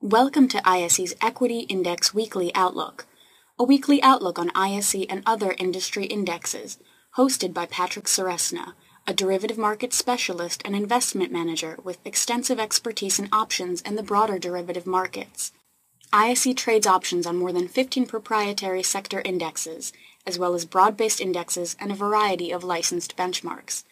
Welcome to ISE's Equity Index Weekly Outlook, a weekly outlook on ISE and other industry indexes, hosted by Patrick Ceresna, a derivative market specialist and investment manager with extensive expertise in options and the broader derivative markets. ISE trades options on more than 15 proprietary sector indexes, as well as broad-based indexes and a variety of licensed benchmarks.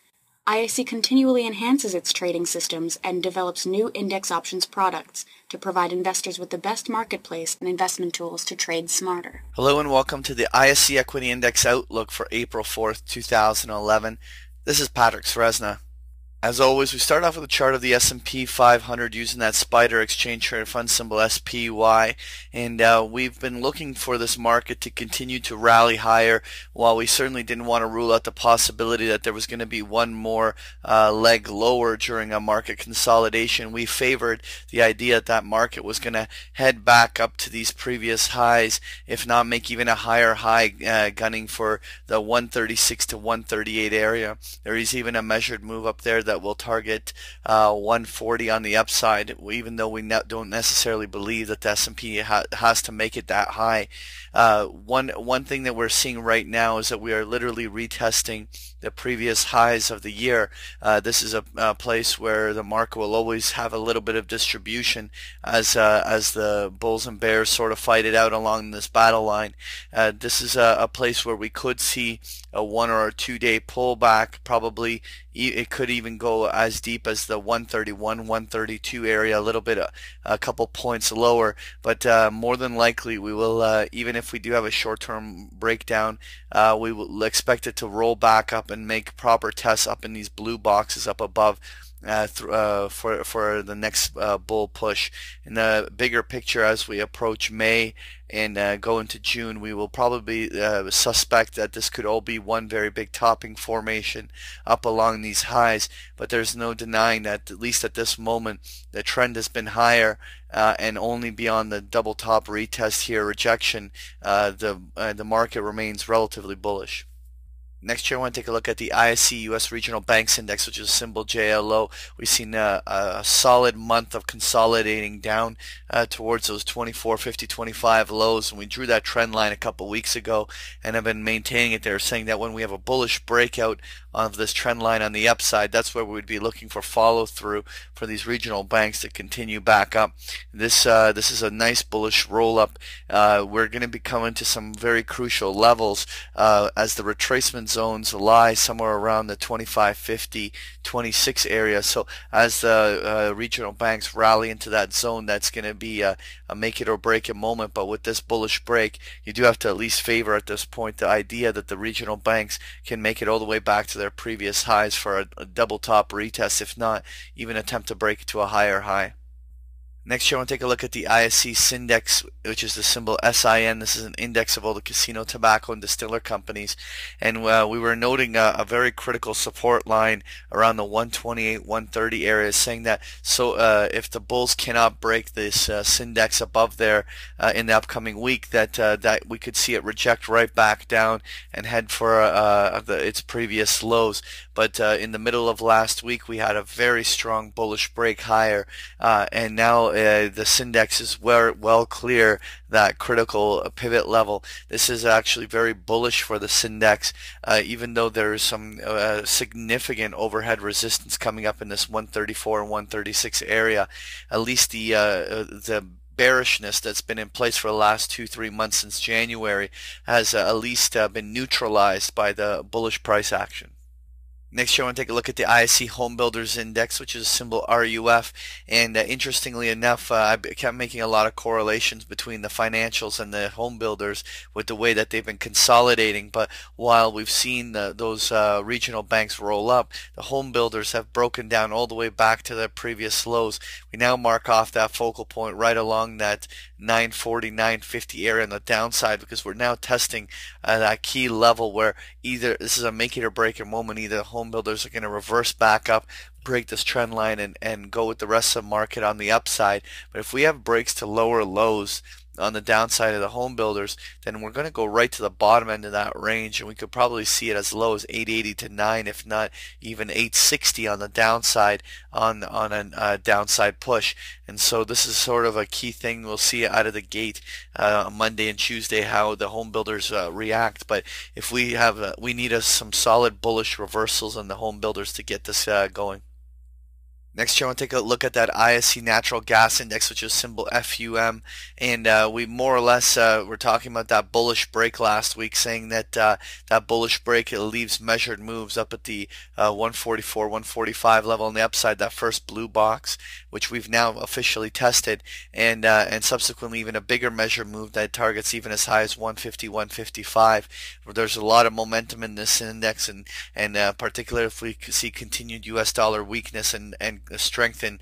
ISE continually enhances its trading systems and develops new index options products to provide investors with the best marketplace and investment tools to trade smarter. Hello and welcome to the ISE Equity Index Outlook for April 4th, 2011. This is Patrick Ceresna. As always, we start off with a chart of the S&P 500 using that spider exchange traded fund symbol SPY, and we've been looking for this market to continue to rally higher. While we certainly didn't want to rule out the possibility that there was going to be one more leg lower during a market consolidation, we favored the idea that market was going to head back up to these previous highs, if not make even a higher high, gunning for the 136 to 138 area. There is even a measured move up there that will target 140 on the upside, even though we don't necessarily believe that the S&P has to make it that high. One thing that we're seeing right now is that we are literally retesting the previous highs of the year. This is a place where the market will always have a little bit of distribution as the bulls and bears sort of fight it out along this battle line. This is a place where we could see a 1 or a 2 day pullback. Probably it could even go as deep as the 131, 132 area, a couple points lower, but more than likely we will, even if we do have a short-term breakdown, we will expect it to roll back up and make proper tests up in these blue boxes up above for the next bull push. In the bigger picture, as we approach May and go into June, we will probably suspect that this could all be one very big topping formation up along these highs, but there's no denying that at least at this moment the trend has been higher, and only beyond the double top retest here rejection, the market remains relatively bullish. Next here, I want to take a look at the ISE U.S. Regional Banks Index, which is symbol JLO. We've seen a solid month of consolidating down towards those 24, 50, 25 lows, and we drew that trend line a couple weeks ago and have been maintaining it there, saying that when we have a bullish breakout of this trend line on the upside, that's where we would be looking for follow through for these regional banks to continue back up. This is a nice bullish roll up. We're going to be coming to some very crucial levels as the retracement zones lie somewhere around the 25, 50, 26 area. So as the regional banks rally into that zone, that's going to be a make it or break it moment. But with this bullish break, you do have to at least favor at this point the idea that the regional banks can make it all the way back to their previous highs for a double top retest, if not even attempt to break it to a higher high. Next here, I want to take a look at the ISE Syndex, which is the symbol SIN. This is an index of all the casino, tobacco, and distiller companies. And we were noting a very critical support line around the 128, 130 area, saying that if the bulls cannot break this Syndex above there in the upcoming week, that we could see it reject right back down and head for its previous lows. But in the middle of last week, we had a very strong bullish break higher, and now the Syndex is well clear that critical pivot level. This is actually very bullish for the Syndex, even though there is some significant overhead resistance coming up in this 134 and 136 area. At least the bearishness that's been in place for the last 2-3 months since January has at least been neutralized by the bullish price action. Next here, I want to take a look at the ISE Home Builders Index, which is a symbol RUF. And interestingly enough, I kept making a lot of correlations between the financials and the home builders with the way that they've been consolidating. But while we've seen those regional banks roll up, the home builders have broken down all the way back to their previous lows. We now mark off that focal point right along that 940, 950 area on the downside, because we're now testing that key level where either this is a make it or break it moment. Either the home builders are going to reverse back up, break this trend line, and go with the rest of the market on the upside. But if we have breaks to lower lows, on the downside of the home builders, then we're going to go right to the bottom end of that range, and we could probably see it as low as 880 to 9, if not even 860 on the downside on a downside push. And so this is sort of a key thing. We'll see out of the gate Monday and Tuesday how the home builders react. But if we have we need some solid bullish reversals on the home builders to get this going. Next, you want to take a look at that ISE Natural Gas Index, which is symbol FUM, and we more or less were talking about that bullish break last week, saying that that bullish break, it leaves measured moves up at the 144, 145 level on the upside, that first blue box, which we've now officially tested, and subsequently even a bigger measure move that targets even as high as 150, 155. There's a lot of momentum in this index, and particularly if we see continued U.S. dollar weakness and strength in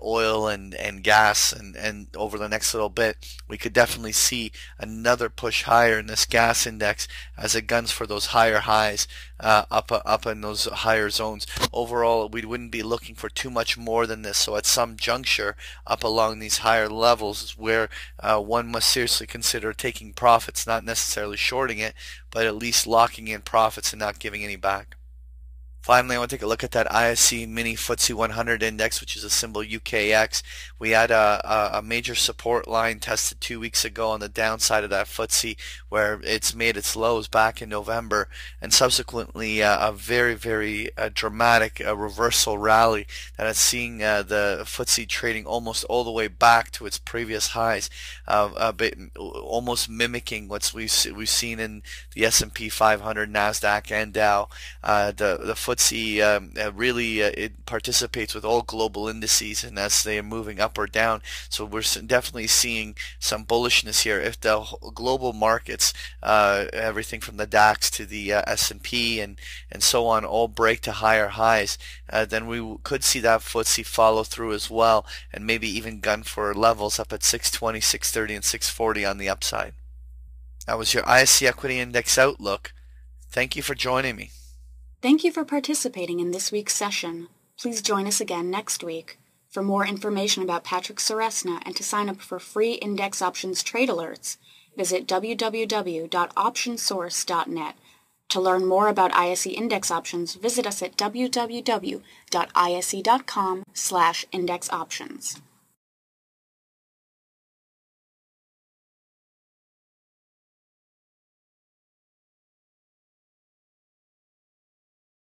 oil and gas and over the next little bit, we could definitely see another push higher in this gas index as it guns for those higher highs up in those higher zones. Overall, we wouldn't be looking for too much more than this. So at some juncture up along these higher levels is where one must seriously consider taking profits, not necessarily shorting it, but at least locking in profits and not giving any back. Finally, I want to take a look at that ISE Mini FTSE 100 Index, which is a symbol UKX. We had a major support line tested 2 weeks ago on the downside of that FTSE, where it's made its lows back in November, and subsequently a very, very dramatic reversal rally that is seeing the FTSE trading almost all the way back to its previous highs, a bit almost mimicking what we've seen in the S&P 500, NASDAQ, and Dow. The FTSE really it participates with all global indices, and as they are moving up or down, so we're definitely seeing some bullishness here. If the global markets, everything from the DAX to the S&P and so on, all break to higher highs, then we could see that FTSE follow through as well, and maybe even gun for levels up at 620, 630, and 640 on the upside. That was your ISE Equity Index Outlook. Thank you for joining me. Thank you for participating in this week's session. Please join us again next week. For more information about Patrick Ceresna and to sign up for free index options trade alerts, visit www.optionsource.net. To learn more about ISE index options, visit us at www.ise.com/indexoptions.